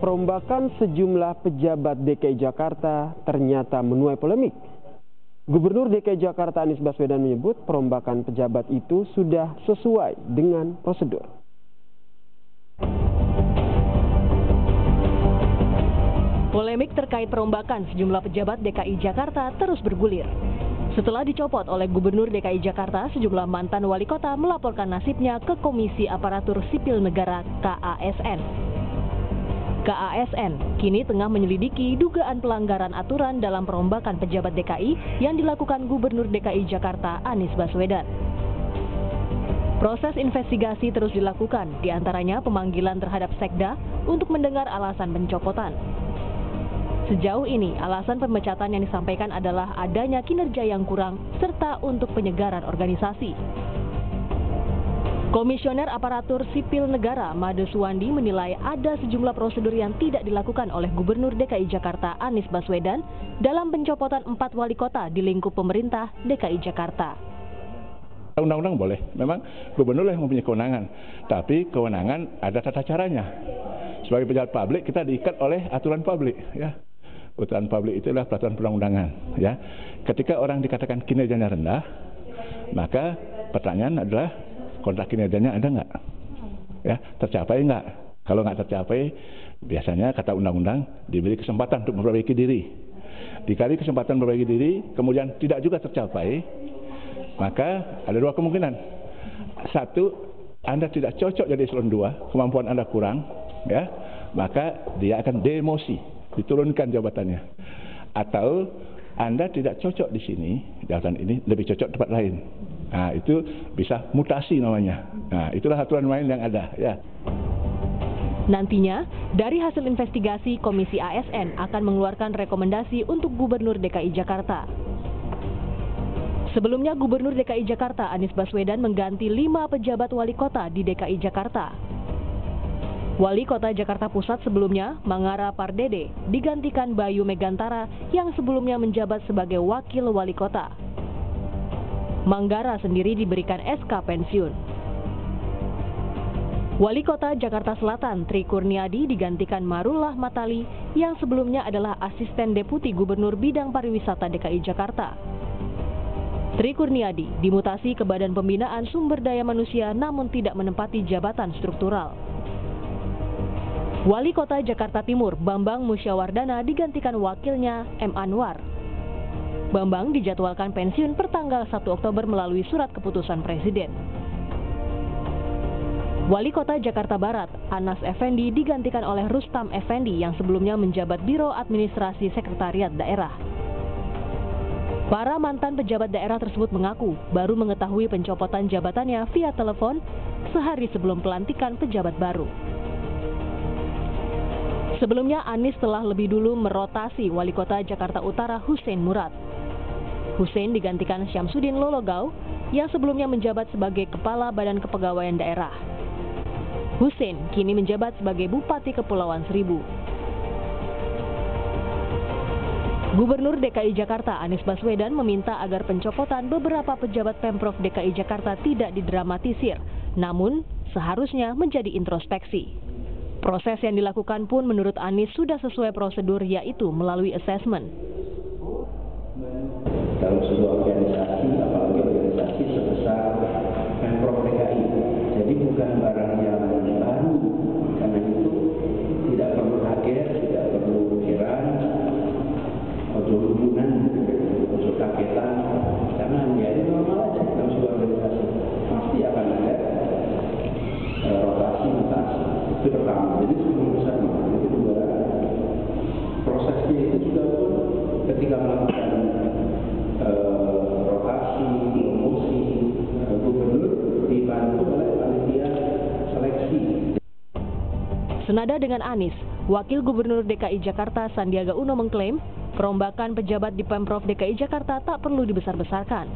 Perombakan sejumlah pejabat DKI Jakarta ternyata menuai polemik. Gubernur DKI Jakarta Anies Baswedan menyebut perombakan pejabat itu sudah sesuai dengan prosedur. Polemik terkait perombakan sejumlah pejabat DKI Jakarta terus bergulir. Setelah dicopot oleh Gubernur DKI Jakarta, sejumlah mantan wali kota melaporkan nasibnya ke Komisi Aparatur Sipil Negara (KASN). KASN kini tengah menyelidiki dugaan pelanggaran aturan dalam perombakan pejabat DKI yang dilakukan Gubernur DKI Jakarta Anies Baswedan. Proses investigasi terus dilakukan, diantaranya pemanggilan terhadap Sekda untuk mendengar alasan pencopotan. Sejauh ini, alasan pemecatan yang disampaikan adalah adanya kinerja yang kurang serta untuk penyegaran organisasi. Komisioner Aparatur Sipil Negara Made Suwandi menilai ada sejumlah prosedur yang tidak dilakukan oleh Gubernur DKI Jakarta Anies Baswedan dalam pencopotan 4 wali kota di lingkup pemerintah DKI Jakarta. Undang-undang boleh, memang gubernur yang mempunyai kewenangan, tapi kewenangan ada tata caranya. Sebagai pejabat publik kita diikat oleh aturan publik, ya. Aturan publik itu adalah peraturan perundang-undangan, ya. Ketika orang dikatakan kinerjanya rendah, maka pertanyaan adalah kontrak kinerjanya ada nggak? Ya, tercapai nggak? Kalau nggak tercapai, biasanya kata undang-undang diberi kesempatan untuk memperbaiki diri. Dikali kesempatan memperbaiki diri, kemudian tidak juga tercapai, maka ada dua kemungkinan. Satu, Anda tidak cocok jadi eselon 2, kemampuan Anda kurang, ya, maka dia akan demosi, diturunkan jabatannya. Atau Anda tidak cocok di sini, jabatan ini lebih cocok tempat lain. Nah, itu bisa mutasi namanya. Nah, itulah aturan main yang ada, ya. Nantinya, dari hasil investigasi, Komisi ASN akan mengeluarkan rekomendasi untuk Gubernur DKI Jakarta. Sebelumnya, Gubernur DKI Jakarta Anies Baswedan mengganti 5 pejabat wali kota di DKI Jakarta. Wali Kota Jakarta Pusat sebelumnya, Mangara Pardede, digantikan Bayu Megantara yang sebelumnya menjabat sebagai wakil wali kota. Manggara sendiri diberikan SK pensiun. Wali Kota Jakarta Selatan Tri Kurniadi digantikan Marullah Matali yang sebelumnya adalah asisten deputi gubernur bidang pariwisata DKI Jakarta. Tri Kurniadi dimutasi ke Badan Pembinaan Sumber Daya Manusia namun tidak menempati jabatan struktural. Wali Kota Jakarta Timur Bambang Musyawardana digantikan wakilnya M. Anwar. Bambang dijadwalkan pensiun pertanggal 1 Oktober melalui surat keputusan Presiden. Wali Kota Jakarta Barat, Anas Effendi digantikan oleh Rustam Effendi yang sebelumnya menjabat Biro Administrasi Sekretariat Daerah. Para mantan pejabat daerah tersebut mengaku baru mengetahui pencopotan jabatannya via telepon sehari sebelum pelantikan pejabat baru. Sebelumnya Anies telah lebih dulu merotasi Wali Kota Jakarta Utara Hussein Murad. Hussein digantikan Syamsuddin Lologau yang sebelumnya menjabat sebagai Kepala Badan Kepegawaian Daerah. Hussein kini menjabat sebagai Bupati Kepulauan Seribu. Gubernur DKI Jakarta Anies Baswedan meminta agar pencopotan beberapa pejabat Pemprov DKI Jakarta tidak didramatisir, namun seharusnya menjadi introspeksi. Proses yang dilakukan pun menurut Anies sudah sesuai prosedur, yaitu melalui assessment. Dalam sebuah organisasi, apalagi organisasi sebesar Pemprov DKI, jadi bukan barang yang baru, karena itu tidak perlu kaget, tidak perlu heran, atau hubungan, atau kagetan, karena menjadi normal aja dalam sebuah organisasi. Pasti akan ada rotasi mutasi, itu pertama. Jadi sebelum besar, itu kedua, prosesnya itu juga pun ketika melakukan rotasi, promosi, gubernur dibantu oleh panitia seleksi. Senada dengan Anies, Wakil Gubernur DKI Jakarta Sandiaga Uno mengklaim perombakan pejabat di Pemprov DKI Jakarta tak perlu dibesar-besarkan.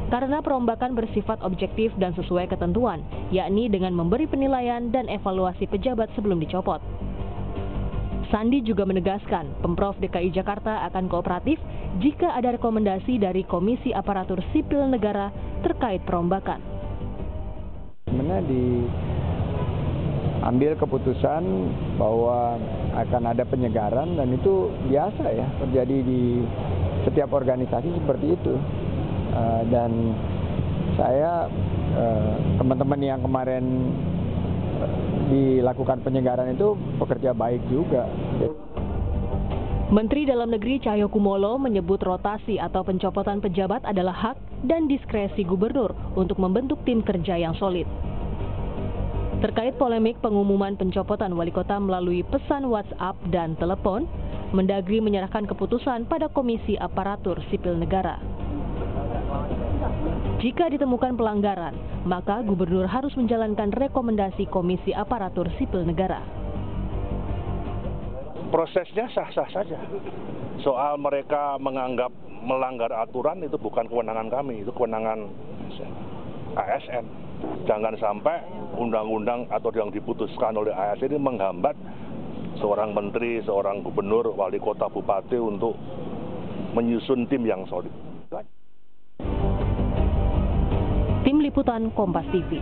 Karena perombakan bersifat objektif dan sesuai ketentuan, yakni dengan memberi penilaian dan evaluasi pejabat sebelum dicopot. Sandi juga menegaskan Pemprov DKI Jakarta akan kooperatif jika ada rekomendasi dari Komisi Aparatur Sipil Negara terkait perombakan. Sebenarnya diambil keputusan bahwa akan ada penyegaran, dan itu biasa ya terjadi di setiap organisasi seperti itu. Dan saya teman-teman yang kemarin dilakukan penyegaran itu bekerja baik juga. Menteri Dalam Negeri Cahyokumolo menyebut rotasi atau pencopotan pejabat adalah hak dan diskresi gubernur untuk membentuk tim kerja yang solid. Terkait polemik pengumuman pencopotan wali kota melalui pesan WhatsApp dan telepon, Mendagri menyerahkan keputusan pada Komisi Aparatur Sipil Negara. Jika ditemukan pelanggaran, maka gubernur harus menjalankan rekomendasi Komisi Aparatur Sipil Negara. Prosesnya sah-sah saja. Soal mereka menganggap melanggar aturan itu bukan kewenangan kami, itu kewenangan ASN. Jangan sampai undang-undang atau yang diputuskan oleh ASN ini menghambat seorang menteri, seorang gubernur, wali kota, bupati untuk menyusun tim yang solid. Tim Liputan Kompas TV.